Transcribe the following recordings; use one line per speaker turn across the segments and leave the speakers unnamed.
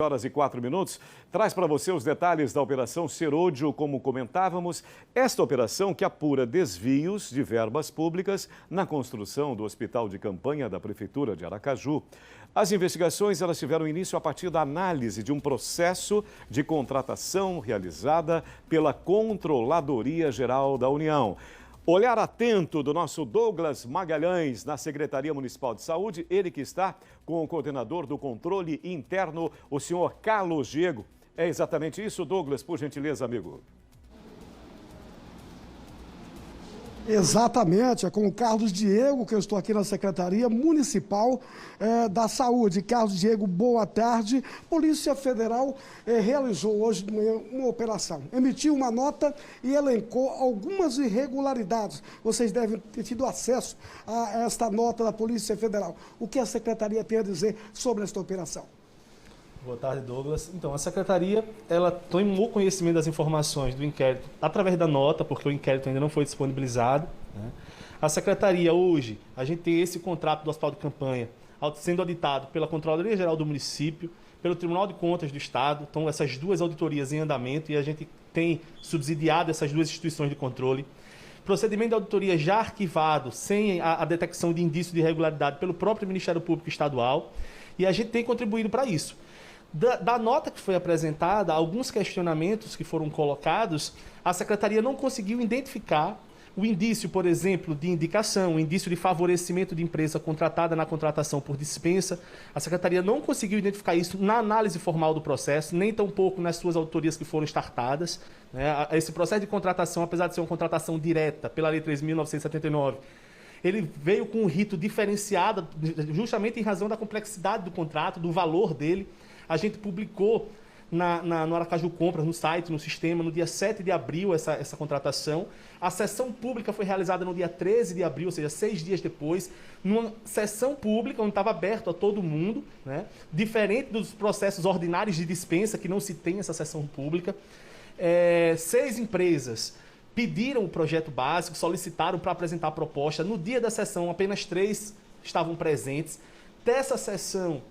Horas e 4 minutos, traz para você os detalhes da Operação Serôdio, como comentávamos. Esta operação que apura desvios de verbas públicas na construção do hospital de campanha da Prefeitura de Aracaju. As investigações elas tiveram início a partir da análise de um processo de contratação realizada pela Controladoria Geral da União. Olhar atento do nosso Douglas Magalhães na Secretaria Municipal de Saúde, ele que está com o coordenador do controle interno, o senhor Carlos Diego. É exatamente isso, Douglas, por gentileza, amigo.
Exatamente, é com o Carlos Diego que eu estou aqui na Secretaria Municipal da Saúde. Carlos Diego, boa tarde. Polícia Federal realizou hoje de manhã uma operação, emitiu uma nota e elencou algumas irregularidades. Vocês devem ter tido acesso a esta nota da Polícia Federal. O que a Secretaria tem a dizer sobre esta operação?
Boa tarde, Douglas. Então, a Secretaria, ela tomou conhecimento das informações do inquérito através da nota, porque o inquérito ainda não foi disponibilizado, né? A Secretaria, hoje, a gente tem esse contrato do Hospital de Campanha sendo auditado pela Controladoria Geral do Município, pelo Tribunal de Contas do Estado. Então, essas duas auditorias em andamento e a gente tem subsidiado essas duas instituições de controle. Procedimento de auditoria já arquivado, sem a detecção de indício de irregularidade pelo próprio Ministério Público Estadual, e a gente tem contribuído para isso. Da nota que foi apresentada, alguns questionamentos que foram colocados, a Secretaria não conseguiu identificar o indício, por exemplo, de indicação, o indício de favorecimento de empresa contratada na contratação por dispensa. A Secretaria não conseguiu identificar isso na análise formal do processo, nem tampouco nas suas auditorias que foram startadas, né? Esse processo de contratação, apesar de ser uma contratação direta pela Lei 3.979, ele veio com um rito diferenciado, justamente em razão da complexidade do contrato, do valor dele. A gente publicou no Aracaju Compras, no site, no sistema, no dia 7 de abril, essa contratação. A sessão pública foi realizada no dia 13 de abril, ou seja, 6 dias depois, numa sessão pública onde estava aberto a todo mundo, né? Diferente dos processos ordinários de dispensa, que não se tem essa sessão pública. 6 empresas pediram o projeto básico, solicitaram para apresentar a proposta. No dia da sessão, apenas 3 estavam presentes. Dessa sessão,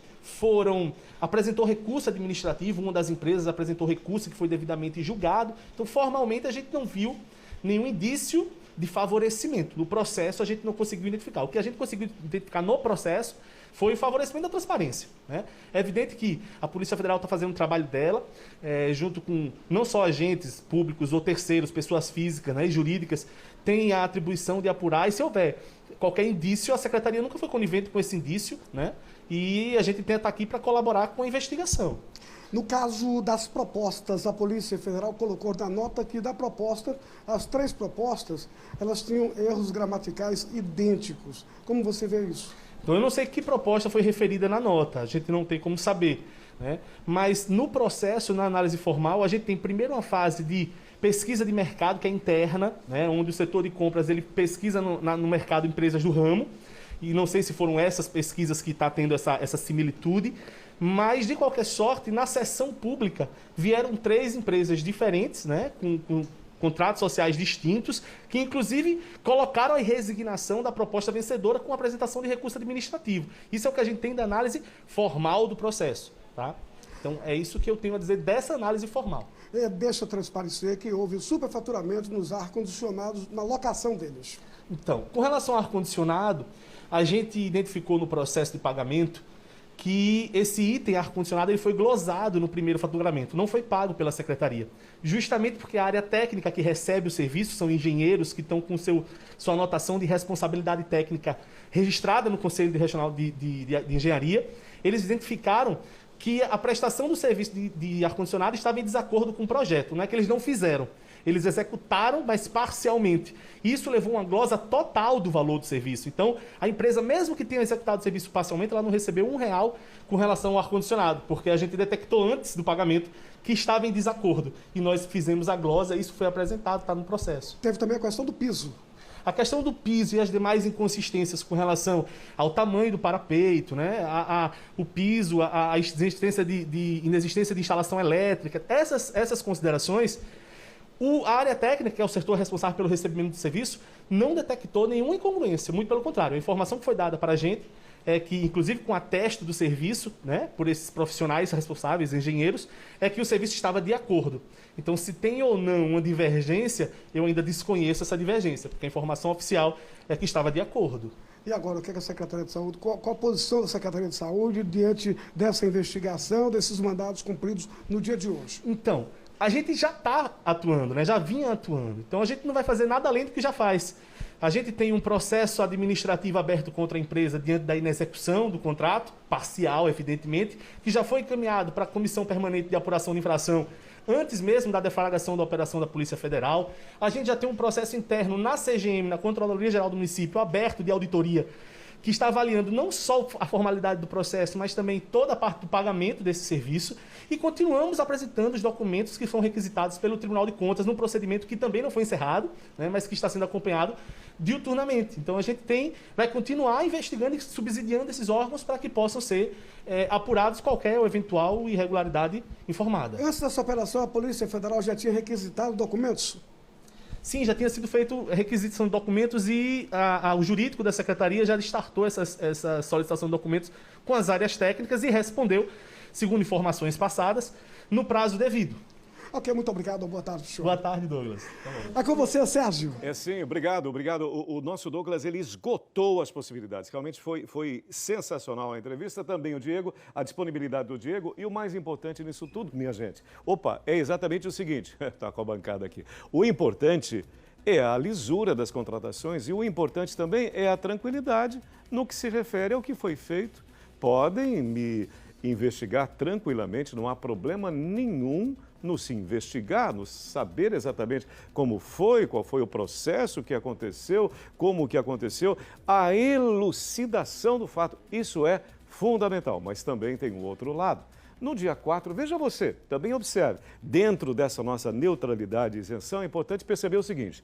apresentou recurso administrativo, uma das empresas apresentou recurso que foi devidamente julgado. Então, formalmente, a gente não viu nenhum indício de favorecimento. No processo, a gente não conseguiu identificar. O que a gente conseguiu identificar no processo foi o favorecimento da transparência, né? É evidente que a Polícia Federal está fazendo o trabalho dela, junto com não só agentes públicos ou terceiros, pessoas físicas, né, e jurídicas, tem a atribuição de apurar, e se houver qualquer indício, a Secretaria nunca foi conivente com esse indício, né? E a gente tenta aqui para colaborar com a investigação.
No caso das propostas, a Polícia Federal colocou na nota que da proposta, as 3 propostas, elas tinham erros gramaticais idênticos. Como você vê isso?
Então, eu não sei que proposta foi referida na nota, a gente não tem como saber, né? Mas no processo, na análise formal, a gente tem primeiro uma fase de pesquisa de mercado, que é interna, né? Onde o setor de compras ele pesquisa no mercado empresas do ramo, e não sei se foram essas pesquisas que está tendo essa similitude, mas, de qualquer sorte, na sessão pública vieram 3 empresas diferentes, né, com contratos sociais distintos, que inclusive colocaram a resignação da proposta vencedora com a apresentação de recurso administrativo. Isso é o que a gente tem da análise formal do processo, tá? Então, é isso que eu tenho a dizer dessa análise formal.
Deixa transparecer que houve superfaturamento nos ar-condicionados na locação deles.
Então, com relação ao ar-condicionado, a gente identificou no processo de pagamento que esse item ar-condicionado ele foi glosado no primeiro faturamento, não foi pago pela Secretaria. Justamente porque a área técnica que recebe o serviço são engenheiros que estão com sua anotação de responsabilidade técnica registrada no Conselho Regional de Engenharia. Eles identificaram que a prestação do serviço de ar-condicionado estava em desacordo com o projeto. Não é que eles não fizeram, eles executaram, mas parcialmente. Isso levou a uma glosa total do valor do serviço. Então, a empresa, mesmo que tenha executado o serviço parcialmente, ela não recebeu R$1 com relação ao ar-condicionado, porque a gente detectou antes do pagamento que estava em desacordo. E nós fizemos a glosa, isso foi apresentado, está no processo.
Teve também a questão do piso.
A questão do piso e as demais inconsistências com relação ao tamanho do parapeito, né? O piso, a inexistência de instalação elétrica, essas considerações, a área técnica, que é o setor responsável pelo recebimento do serviço, não detectou nenhuma incongruência, muito pelo contrário. A informação que foi dada para a gente é que, inclusive com atesto do serviço, né, por esses profissionais responsáveis, engenheiros, é que o serviço estava de acordo. Então, se tem ou não uma divergência, eu ainda desconheço essa divergência, porque a informação oficial é que estava de acordo.
E agora, o que é a Secretaria de Saúde, qual a posição da Secretaria de Saúde diante dessa investigação, desses mandados cumpridos no dia de hoje?
Então, a gente já está atuando, né? Já vinha atuando. Então, a gente não vai fazer nada além do que já faz. A gente tem um processo administrativo aberto contra a empresa diante da inexecução do contrato, parcial, evidentemente, que já foi encaminhado para a Comissão Permanente de Apuração de Infração antes mesmo da deflagração da operação da Polícia Federal. A gente já tem um processo interno na CGM, na Controladoria Geral do Município, aberto de auditoria, que está avaliando não só a formalidade do processo, mas também toda a parte do pagamento desse serviço, e continuamos apresentando os documentos que foram requisitados pelo Tribunal de Contas num procedimento que também não foi encerrado, né, mas que está sendo acompanhado diuturnamente. Então a gente vai continuar investigando e subsidiando esses órgãos para que possam ser apurados qualquer eventual irregularidade informada.
Antes dessa operação, a Polícia Federal já tinha requisitado documentos?
Sim, já tinha sido feito requisição de documentos e o jurídico da Secretaria já startou essa solicitação de documentos com as áreas técnicas e respondeu, segundo informações passadas, no prazo devido.
Ok, muito obrigado. Boa tarde, senhor.
Boa tarde, Douglas.
É com você, Sérgio.
Sim, obrigado. O nosso Douglas, ele esgotou as possibilidades. Realmente foi sensacional a entrevista. Também o Diego, a disponibilidade do Diego. E o mais importante nisso tudo, minha gente, é exatamente o seguinte. Está com a bancada aqui. O importante é a lisura das contratações e o importante também é a tranquilidade no que se refere ao que foi feito. Podem me investigar tranquilamente, não há problema nenhum no se investigar, no saber exatamente como foi, qual foi o processo que aconteceu, como que aconteceu, a elucidação do fato, isso é fundamental, mas também tem um outro lado. No dia 4, veja você, também observe, dentro dessa nossa neutralidade e isenção, é importante perceber o seguinte,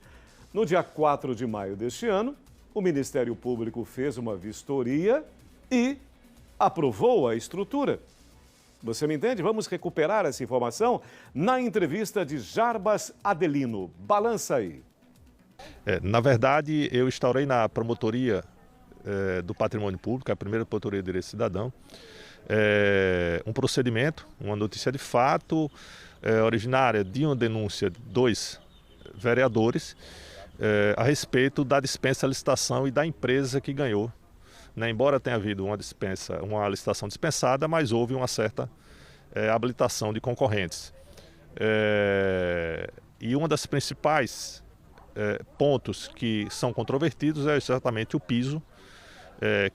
no dia 4 de maio deste ano, o Ministério Público fez uma vistoria e aprovou a estrutura. Você me entende? Vamos recuperar essa informação na entrevista de Jarbas Adelino. Balança aí.
Na verdade, eu instaurei na promotoria do Patrimônio Público, a primeira promotoria de Direito Cidadão, um procedimento, uma notícia de fato originária de uma denúncia de 2 vereadores a respeito da dispensa, licitação e da empresa que ganhou. Embora tenha havido uma licitação dispensada, mas houve uma certa habilitação de concorrentes. E um dos principais pontos que são controvertidos é exatamente o piso,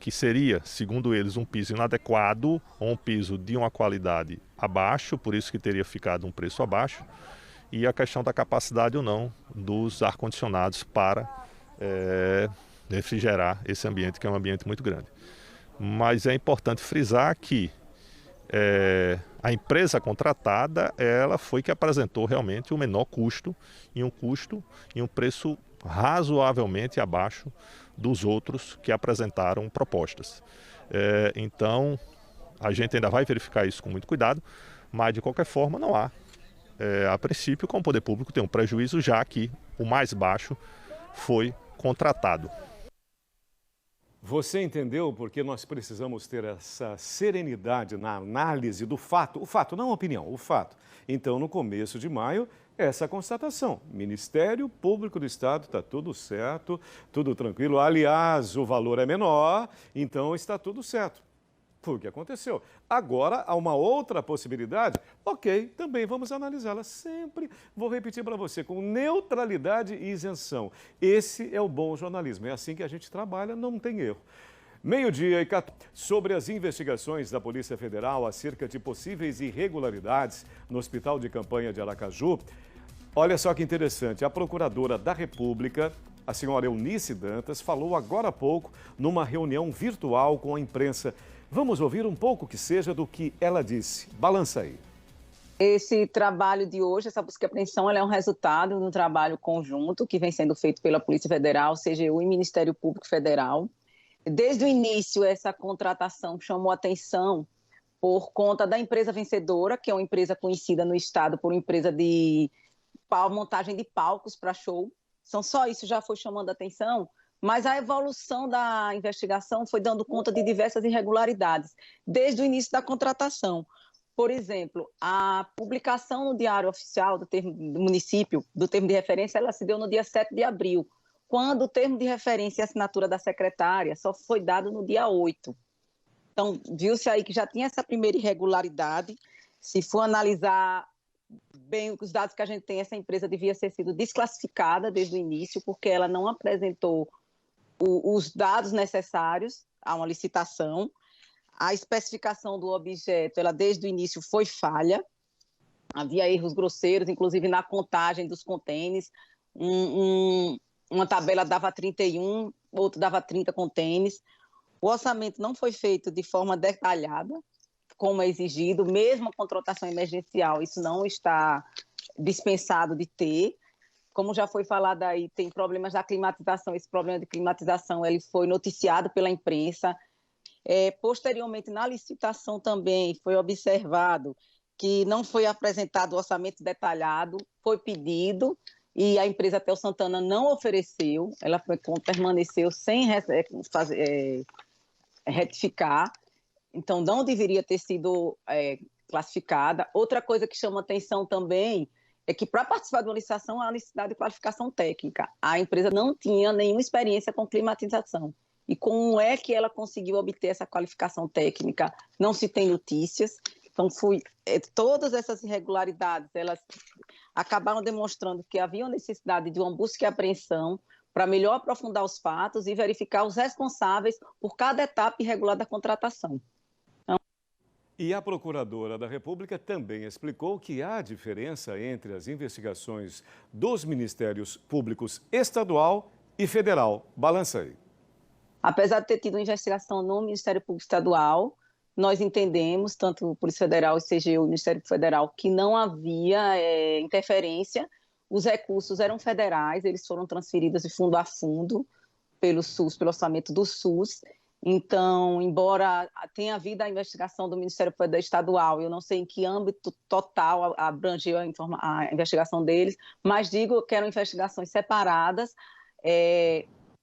que seria, segundo eles, um piso inadequado ou um piso de uma qualidade abaixo, por isso que teria ficado um preço abaixo, e a questão da capacidade ou não dos ar-condicionados para refrigerar esse ambiente, que é um ambiente muito grande. Mas é importante frisar que a empresa contratada, ela foi que apresentou realmente o menor custo e um preço razoavelmente abaixo dos outros que apresentaram propostas. Então, a gente ainda vai verificar isso com muito cuidado, mas de qualquer forma não há. A princípio, com o poder público tem um prejuízo, já que o mais baixo foi contratado.
Você entendeu porque nós precisamos ter essa serenidade na análise do fato? O fato, não a opinião, o fato. Então, no começo de maio, essa constatação. Ministério Público do Estado, está tudo certo, tudo tranquilo. Aliás, o valor é menor, então está tudo certo. Foi o que aconteceu. Agora, há uma outra possibilidade? Ok, também vamos analisá-la. Sempre vou repetir para você, com neutralidade e isenção. Esse é o bom jornalismo. É assim que a gente trabalha, não tem erro. 12:14. Sobre as investigações da Polícia Federal acerca de possíveis irregularidades no Hospital de Campanha de Aracaju, olha só que interessante. A Procuradora da República, a senhora Eunice Dantas, falou agora há pouco numa reunião virtual com a imprensa. Vamos ouvir um pouco que seja do que ela disse. Balança aí.
Esse trabalho de hoje, essa busca e apreensão, ela é um resultado de um trabalho conjunto que vem sendo feito pela Polícia Federal, CGU e Ministério Público Federal. Desde o início, essa contratação chamou atenção por conta da empresa vencedora, que é uma empresa conhecida no estado por uma empresa de montagem de palcos para show. Só isso já foi chamando atenção, mas a evolução da investigação foi dando conta de diversas irregularidades, desde o início da contratação. Por exemplo, a publicação no Diário Oficial do município, do termo de referência, ela se deu no dia 7 de abril, quando o termo de referência e assinatura da secretária só foi dado no dia 8. Então, viu-se aí que já tinha essa primeira irregularidade. Se for analisar bem os dados que a gente tem, essa empresa devia ter sido desclassificada desde o início, porque ela não apresentou os dados necessários a uma licitação. A especificação do objeto, ela desde o início foi falha, havia erros grosseiros, inclusive na contagem dos contêineres. Uma tabela dava 31, outra dava 30 contêineres. O orçamento não foi feito de forma detalhada, como é exigido, mesmo a contratação emergencial, isso não está dispensado de ter. Como já foi falado aí, tem problemas da climatização, esse problema de climatização ele foi noticiado pela imprensa. Posteriormente, na licitação também foi observado que não foi apresentado o orçamento detalhado, foi pedido e a empresa Tel Santana não ofereceu, ela permaneceu sem retificar, então não deveria ter sido classificada. Outra coisa que chama atenção também é que para participar de uma licitação há necessidade de qualificação técnica. A empresa não tinha nenhuma experiência com climatização. E como é que ela conseguiu obter essa qualificação técnica? Não se tem notícias. Então, todas essas irregularidades, elas acabaram demonstrando que havia necessidade de uma busca e apreensão para melhor aprofundar os fatos e verificar os responsáveis por cada etapa irregular da contratação.
E a Procuradora da República também explicou que há diferença entre as investigações dos Ministérios Públicos Estadual e Federal. Balança aí.
Apesar de ter tido investigação no Ministério Público Estadual, nós entendemos, tanto o Polícia Federal, o CGU e o Ministério Federal, que não havia interferência. Os recursos eram federais, eles foram transferidos de fundo a fundo pelo SUS, pelo orçamento do SUS. Então, embora tenha havido a investigação do Ministério Estadual, eu não sei em que âmbito total abrangeu a investigação deles, mas digo que eram investigações separadas.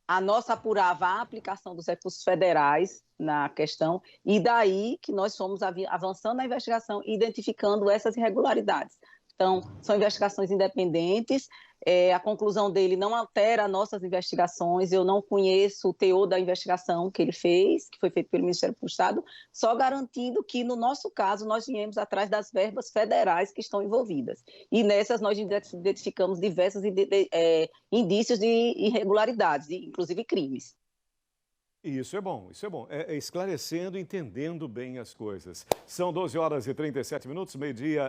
A nossa apurava a aplicação dos recursos federais na questão, e daí que nós fomos avançando na investigação e identificando essas irregularidades. Então, são investigações independentes, a conclusão dele não altera nossas investigações, eu não conheço o teor da investigação que ele fez, que foi feito pelo Ministério Público do Estado, só garantindo que, no nosso caso, nós viemos atrás das verbas federais que estão envolvidas. E nessas nós identificamos diversos indícios de irregularidades, inclusive crimes.
Isso é bom, isso é bom. Esclarecendo, entendendo bem as coisas. São 12 horas e 37 minutos, meio-dia.